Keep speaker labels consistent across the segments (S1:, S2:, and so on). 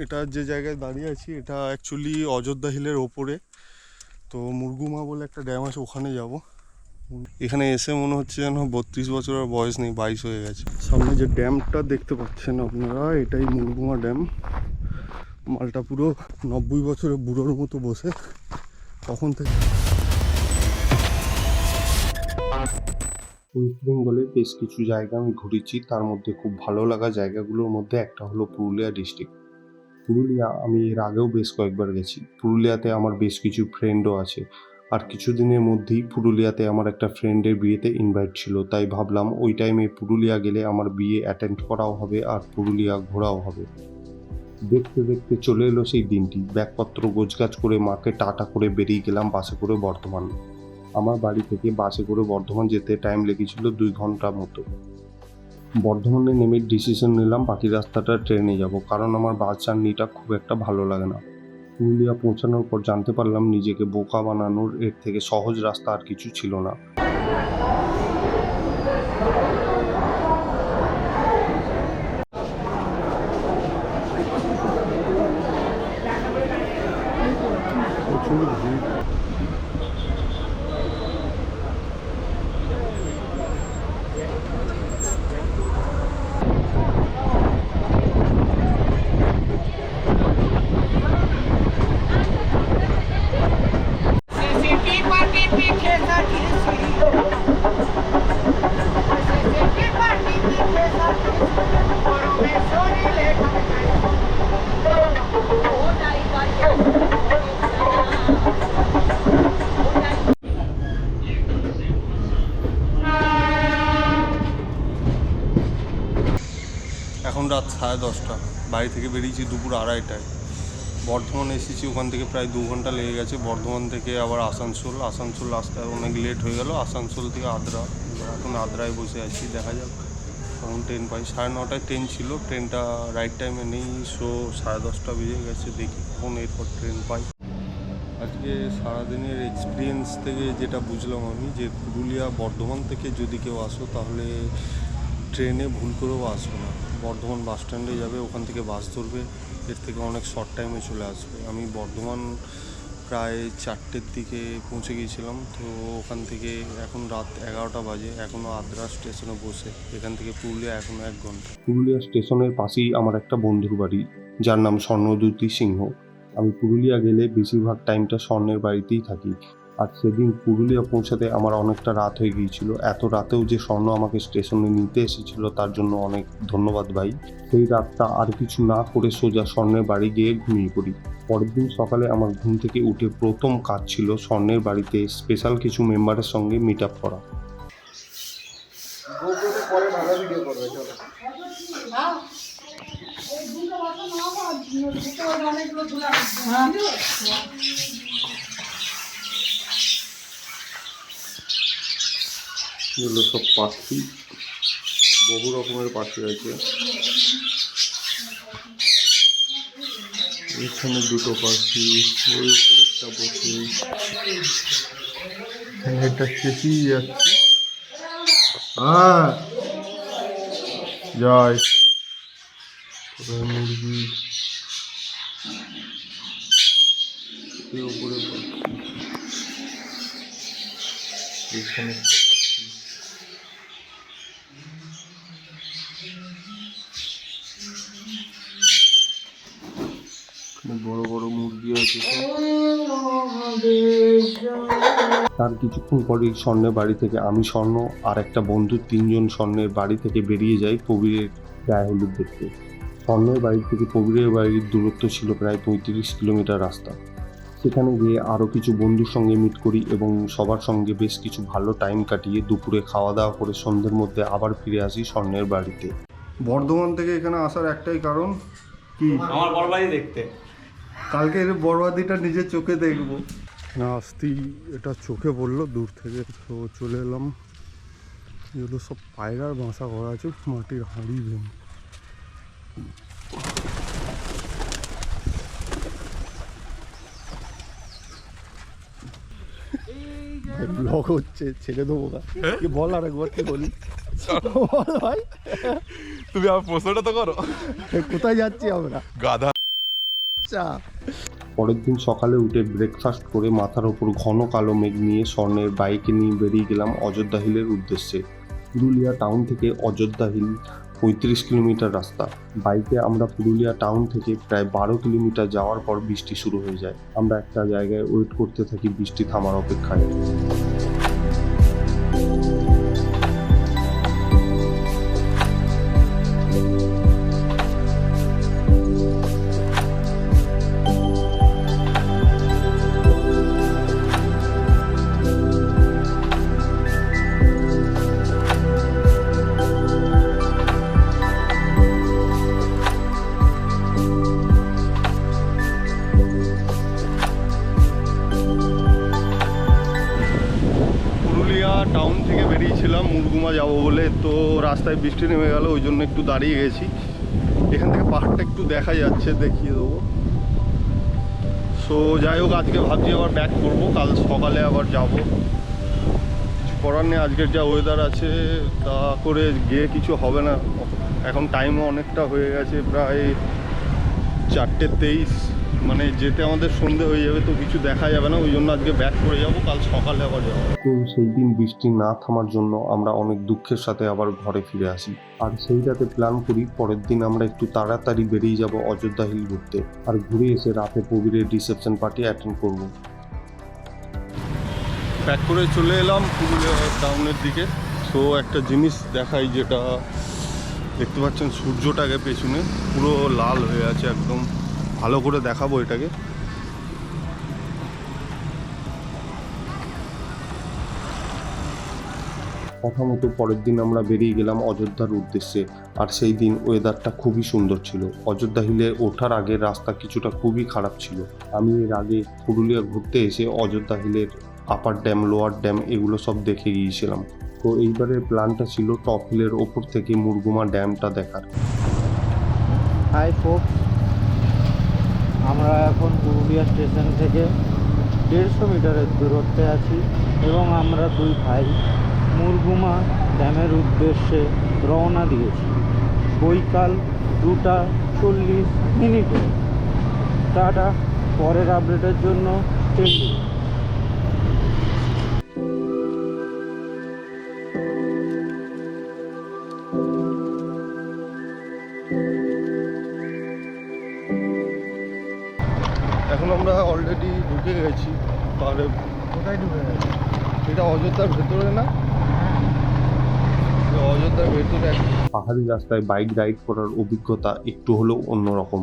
S1: এটা যে জায়গায় দাঁড়িয়ে আছি এটা অ্যাকচুয়ালি অযোধ্যা হিলের ওপরে। তো মুরগুমা বলে একটা ড্যাম আছে, ওখানে যাব। এখানে এসে মনে হচ্ছে যেন 32 বছরের বয়স নেই, 22 হয়ে গেছে। সামনে যে ড্যামটা দেখতে পাচ্ছেন আপনারা, এটাই মুরগুমা ড্যাম। মালটা পুরো 90 বছরের বুড়োর মতো বসে তখন থেকে। ওয়েস্ট বেঙ্গলের বেশ কিছু জায়গা আমি ঘুরেছি, তার মধ্যে খুব ভালো লাগা জায়গাগুলোর মধ্যে একটা হলো পুরুলিয়া ডিস্ট্রিক্ট। পুরুলিয়া আমি এর আগেও বেশ কয়েকবার গেছি। পুরুলিয়াতে আমার বেশ কিছু ফ্রেন্ডও আছে। আর কিছুদিনের মধ্যেই পুরুলিয়াতে আমার একটা ফ্রেন্ডের বিয়েতে ইনভাইট ছিল, তাই ভাবলাম ওই টাইমে পুরুলিয়া গেলে আমার বিয়ে অ্যাটেন্ড করাও হবে আর পুরুলিয়া ঘোরাও হবে। দেখতে দেখতে চলে এলো সেই দিনটি। ব্যাগপত্র গোছগাছ করে মাকে টাটা করে বেরিয়ে গেলাম বাসে করে বর্ধমান। আমার বাড়ি থেকে বাসে করে বর্ধমান যেতে টাইম লেগেছিল 2 ঘন্টা মতো। বর্ধমানে নেমে ডিসিশন নিলাম বাকি রাস্তাটা ট্রেনে যাব, কারণ আমার বাস জার্নিটা খুব একটা ভালো লাগে না। পুরুলিয়া পৌঁছানোর পর জানতে পারলাম নিজেকে বোকা বানানোর এর থেকে সহজ রাস্তা আর কিছু ছিল না। প্রচুর ভিড়। এখন রাত 10:30, বাড়ি থেকে বেরিয়েছি দুপুর 2:30টায়। বর্ধমান এসেছি, ওখান থেকে প্রায় 2 ঘন্টা লেগে গেছে। বর্ধমান থেকে আবার আসানসোল আসতে অনেক লেট হয়ে গেল। আসানসোল থেকে আদ্রা, এখন আদ্রায় বসে আছি, দেখা যাক কখন ট্রেন পাই। 9:30টায় ট্রেন ছিল, ট্রেনটা রাইট টাইমে নেই, সো 10:30 বেজে গেছে, দেখি কখন এরপর ট্রেন পাই। আজকে সারাদিনের এক্সপিরিয়েন্স থেকে যেটা বুঝলাম আমি, যে পুরুলিয়া বর্ধমান থেকে যদি কেউ আসো তাহলে ট্রেনে ভুল করেও আসবে না। বর্ধমান বাস স্ট্যান্ডে যাবে, ওখান থেকে বাস ধরবে, এর থেকে অনেক শর্ট টাইমে চলে আসবে। আমি বর্ধমান প্রায় 4টের দিকে পৌঁছে গিয়েছিলাম, তো ওখান থেকে এখন রাত 11টা বাজে, এখনও আদ্রা স্টেশনে বসে। এখান থেকে পুরুলিয়া এখনও 1 ঘন্টা। পুরুলিয়া স্টেশনের পাশেই আমার একটা বন্ধুর বাড়ি, যার নাম স্বর্ণদ্যুতি সিংহ। আমি পুরুলিয়া গেলে বেশিরভাগ টাইমটা স্বর্ণের বাড়িতেই থাকি। আর সেদিন পুরুলিয়া পৌঁছাতে আমার অনেকটা রাত হয়ে গিয়েছিল। এত রাতেও যে স্বর্ণ আমাকে স্টেশনে নিতে এসেছিল তার জন্য অনেক ধন্যবাদ ভাই। সেই রাতটা আর কিছু না করে সোজা স্বর্ণের বাড়ি গিয়ে ঘুমিয়ে পড়ি। পরের দিন সকালে আমার ঘুম থেকে উঠে প্রথম কাজ ছিল স্বর্ণের বাড়িতে স্পেশাল কিছু মেম্বারের সঙ্গে মিট আপ করা। এগুলো সব পাখি, বহু রকমের পাখি আছে। এখানে 2টো পাখি, ওই উপরে একটা বসে, এটা চেঁচিয়ে যাচ্ছে। হ্যাঁ যাই, মুরগি, উপরে পাখি, এখানে পাখি। বড় বড় মুরগি আছে। তার কিছুক্ষণ পরেই স্বর্ণের বাড়ি থেকে আমি, স্বর্ণ আর একটা বন্ধু 3জন স্বর্ণের বাড়ি থেকে বেরিয়ে যাই প্রবীরের গায়ে হলুদ দেখতে। স্বর্ণের বাড়ি থেকে প্রবীরের বাড়ির দূরত্ব ছিল প্রায় 35 কিলোমিটার রাস্তা। সেখানে গিয়ে আরও কিছু বন্ধুর সঙ্গে মিট করি এবং সবার সঙ্গে বেশ কিছু ভালো টাইম কাটিয়ে দুপুরে খাওয়া দাওয়া করে সন্ধ্যের মধ্যে আবার ফিরে আসি স্বর্ণের বাড়িতে। বর্ধমান থেকে এখানে আসার একটাই কারণ, কি
S2: আমার বড়বাড়ি দেখতে।
S1: কালকে এর বড়বাদিটা নিজের চোখে দেখবো। না আসতেই এটা চোখে পড়লো দূর থেকে, তো চলে এলাম। এগুলো সব পায়রার বাসা করা আছে, মাটির হাঁড়ি ভেঙে। ব্লগ হচ্ছে, ছেড়ে দেবো কি বল, আর একবার কি বলি বল ভাই।
S2: তুমি আমার প্রশ্নটা তো করো,
S1: কোথায় যাচ্ছি আমরা?
S2: গাধা। আচ্ছা।
S1: পরের দিন সকালে উঠে ব্রেকফাস্ট করে মাথার ওপর ঘন কালো মেঘ নিয়ে স্বর্ণের বাইকে নিয়ে বেরিয়ে গেলাম অযোধ্যা হিলের উদ্দেশ্যে। পুরুলিয়া টাউন থেকে অযোধ্যা হিল 35 কিলোমিটার রাস্তা। বাইকে আমরা পুরুলিয়া টাউন থেকে প্রায় 12 কিলোমিটার যাওয়ার পর বৃষ্টি শুরু হয়ে যায়। আমরা একটা জায়গায় ওয়েট করতে থাকি বৃষ্টি থামার অপেক্ষায়। টাউন থেকে বেরিয়েছিলাম মুরগুমা যাবো বলে, তো রাস্তায় বৃষ্টি নেমে গেল, ওই জন্য একটু দাঁড়িয়ে গেছি। এখান থেকে পাহাড়টা একটু দেখা যাচ্ছে, দেখিয়ে দেবো। সো যাই হোক, আজকে ভাবছি আবার ব্যাক করবো, কাল সকালে আবার যাব। কিছু করার নেই, আজকের যা ওয়েদার আছে তা করে গিয়ে কিছু হবে না। এখন টাইমও অনেকটা হয়ে গেছে, প্রায় 4:23, মানে যেতে আমাদের সন্ধে হয়ে যাবে, তো কিছু দেখা যাবে না, ওই জন্য আজকে ব্যাক করে যাব, কাল সকালে আবার যাবো। তো সেই দিন বৃষ্টি না থামার জন্য আমরা অনেক দুঃখের সাথে আবার ঘরে ফিরে আসি। আর সেই রাতে প্ল্যান করি পরের দিন আমরা একটু তাড়াতাড়ি বেরিয়ে যাব অযোধ্যা হিল ঘুরতে, আর ঘুরে এসে রাতে প্রবীরের রিসেপশন পার্টি অ্যাটেন্ড করব। ব্যাক করে চলে এলাম পুরুলিয়া টাউনের দিকে। সো একটা জিনিস দেখাই, যেটা দেখতে পাচ্ছেন সূর্যটাকে পেছনে পুরো লাল হয়ে আছে একদম, ভালো করে দেখাবো এটাকে। কথা মতো পরের দিন আমরা বেরিয়ে গেলাম অযোধ্যার উদ্দেশ্যে, আর সেই দিন ওয়েদারটা খুবই সুন্দর ছিল। অযোধ্যা হিলে ওঠার আগে রাস্তা কিছুটা খুবই খারাপ ছিল। আমি এর আগে পুরুলিয়া ঘুরতে এসে অযোধ্যা হিলের আপার ড্যাম, লোয়ার ড্যাম এগুলো সব দেখে গিয়েছিলাম। তো এইবারের প্ল্যানটা ছিল টপ হিলের ওপর থেকে মুরগুমা ড্যামটা দেখার।
S2: হাই ফোকস, আমরা এখন পুরুলিয়া স্টেশন থেকে 150 মিটারের দূরত্বে আছি এবং আমরা দুই ভাই মুরগুমা ড্যামের উদ্দেশ্যে রওনা দিয়েছি বৈকাল 2:40 টাটা। পরের আপডেটের জন্য টেন্ডু।
S1: এখন আমরা অলরেডি ঢুকে গেছি পাহাড়ে।
S2: কোথায় ঢুকে গেছে?
S1: এটা অযোধ্যার ভেতরে না? অযোধ্যার ভেতরে। পাহাড়ি রাস্তায় বাইক রাইড করার অভিজ্ঞতা একটু হলেও অন্যরকম।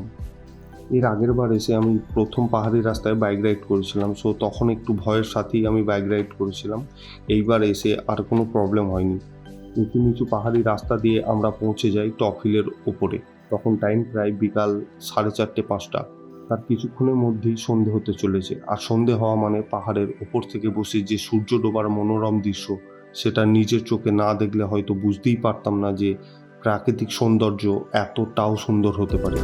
S1: এর আগের বার এসে আমি প্রথম পাহাড়ি রাস্তায় বাইক রাইড করেছিলাম, সো তখন একটু ভয়ের সাথেই আমি বাইক রাইড করেছিলাম। এইবার এসে আর কোনো প্রবলেম হয়নি। উঁচু নিচু পাহাড়ি রাস্তা দিয়ে আমরা পৌঁছে যাই টপ হিলের ওপরে। তখন টাইম প্রায় বিকাল 4:30-5টা। তার কিছুক্ষণের মধ্যেই সন্ধে হতে চলেছে, আর সন্ধে হওয়া মানে পাহাড়ের ওপর থেকে বসে যে সূর্য ডোবার মনোরম দৃশ্য, সেটা নিজের চোখে না দেখলে হয়তো বুঝতেই পারতাম না যে প্রাকৃতিক সৌন্দর্য এতটাও সুন্দর হতে পারে।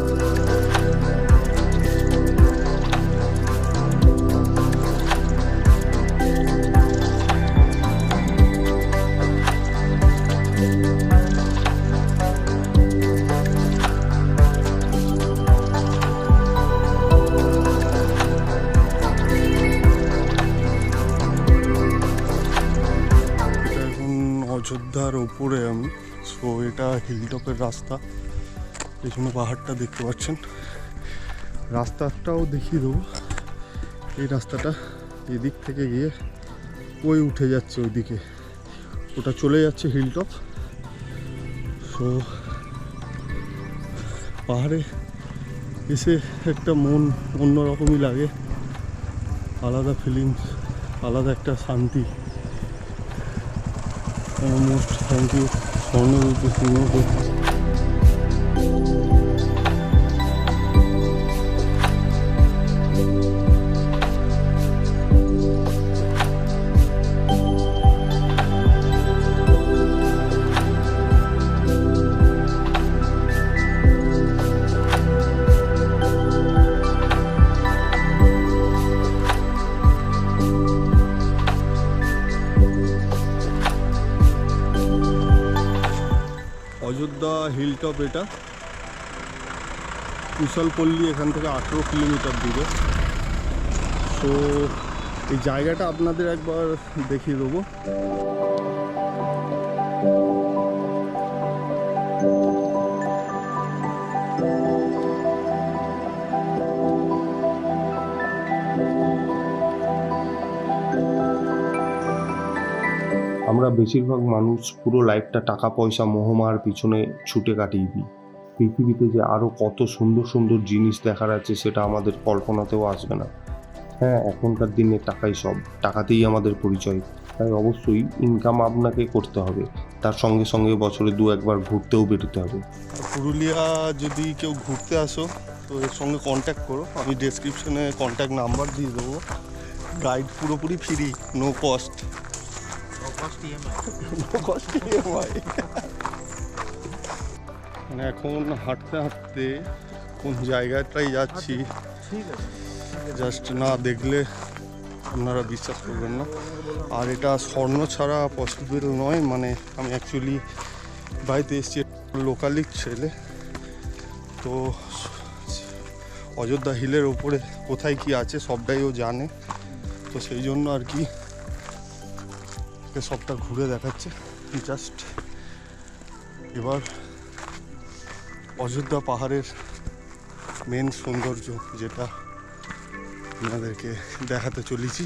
S1: অযোধ্যার ওপরে আমি, সো এটা হিলটপের রাস্তা, পেছনে পাহাড়টা দেখতে পাচ্ছেন। রাস্তাটাও দেখিয়ে দেবো। এই রাস্তাটা এদিক থেকে গিয়ে ওই উঠে যাচ্ছে ওইদিকে, ওটা চলে যাচ্ছে হিলটপ। সো পাহাড়ে এসে একটা মন অন্যরকমই লাগে, আলাদা ফিলিংস, আলাদা একটা শান্তি। মোস্ট থ্যাংক ইউ স্বর্ণরূপে সিংহকে। অযোধ্যা হিলটপ এটা। কুশলপল্লী এখান থেকে 18 কিলোমিটার দূরে। তো এই জায়গাটা আপনাদের একবার দেখিয়ে দেবো। আমরা বেশিরভাগ মানুষ পুরো লাইফটা টাকা পয়সা মোহমায়ার পিছনে ছুটে কাটিয়ে দিই। পৃথিবীতে যে আরও কত সুন্দর সুন্দর জিনিস দেখার আছে সেটা আমাদের কল্পনাতেও আসবে না। হ্যাঁ, এখনকার দিনে টাকাই সব, টাকাতেই আমাদের পরিচয়। তাই অবশ্যই ইনকাম আপনাকে করতে হবে, তার সঙ্গে সঙ্গে বছরে 2-1 বার ঘুরতেও বেরোতে হবে। পুরুলিয়া যদি কেউ ঘুরতে আসো তো এর সঙ্গে কন্ট্যাক্ট করো, আমি ডেসক্রিপশনে কন্ট্যাক্ট নাম্বার দিয়ে দেবো। গাইড পুরোপুরি ফ্রি, নো কস্ট। মানে এখন হাঁটতে হাঁটতে কোন জায়গাটাই যাচ্ছি জাস্ট না দেখলে আপনারা বিশ্বাস করবেন না। আর এটা স্বর্ণ ছাড়া পসিবল নয়। মানে আমি অ্যাকচুয়ালি বাড়িতে এসেছি, লোকালি ছেলে, তো অযোধ্যা হিলের ওপরে কোথায় কি আছে সবটাই ও জানে, তো সেই জন্য আর কি সবটা ঘুরে দেখাচ্ছে। জাস্ট এবার অযোধ্যা পাহাড়ের মেন সৌন্দর্য যেটা আপনাদেরকে দেখাতে চলেছি।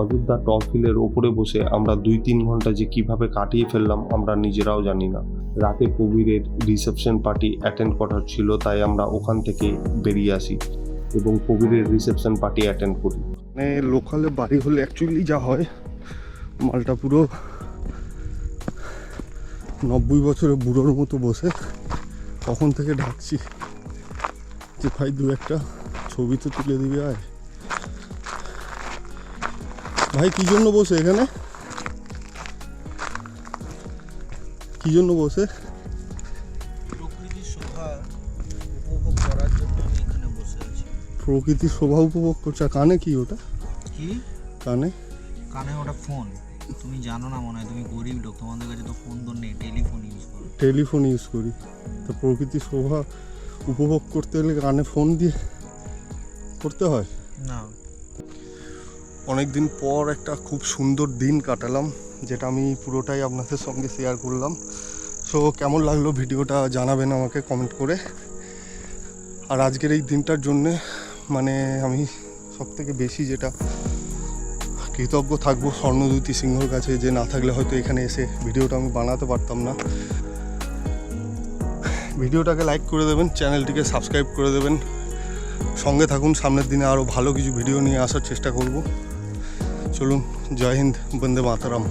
S1: অযোধ্যা টপ হিলের ওপরে বসে আমরা 2-3 ঘন্টা যে কিভাবে কাটিয়ে ফেললাম আমরা নিজেরাও জানি না। রাতে কবিরের রিসেপশন পার্টি অ্যাটেন্ড করার ছিল, তাই আমরা ওখান থেকে বেরিয়ে আসি এবং কবিরের রিসেপশন পার্টি অ্যাটেন্ড করি। মানে লোকালে বাড়ি হলে অ্যাকচুয়ালি যা হয়, মালটা পুরো 90 বছরের বুড়োর মতো বসে তখন থেকে ডাকছি যে ভাই 2-1টা ছবি তো তুলে দিবি। আয় ভাই, কি জন্য বসে এখানে, কি জন্য বসে?
S2: প্রকৃতির শোভা উপভোগ করার জন্য আমি এখানে বসে আছি।
S1: প্রকৃতির শোভা উপভোগ করছে। কানে কি ওটা?
S2: কি
S1: কানে?
S2: কানে ওটা ফোন। তুমি জানো না মনে হয়, তুমি গরিব লোক, তোমাদের কাছে তো ফোন তো নেই, টেলিফোন ইউজ করো।
S1: টেলিফোন ইউজ করি, তো প্রকৃতির শোভা উপভোগ করতে হলে কানে ফোন দিয়ে করতে হয়
S2: না।
S1: অনেক দিন পর একটা খুব সুন্দর দিন কাটালাম, যেটা আমি পুরোটাই আপনাদের সঙ্গে শেয়ার করলাম। সো কেমন লাগলো ভিডিওটা জানাবেন আমাকে কমেন্ট করে। আর আজকের এই দিনটার জন্যে মানে আমি সবথেকে বেশি যেটা কৃতজ্ঞ থাকবো স্বর্ণজ্যোতি সিংহর কাছে, যে না থাকলে হয়তো এখানে এসে ভিডিওটা আমি বানাতে পারতাম না। ভিডিওটাকে লাইক করে দেবেন, চ্যানেলটিকে সাবস্ক্রাইব করে দেবেন, সঙ্গে থাকুন। সামনের দিনে আরও ভালো কিছু ভিডিও নিয়ে আসার চেষ্টা করব। চলুন, জয় হিন্দ, বন্দে মাতরম।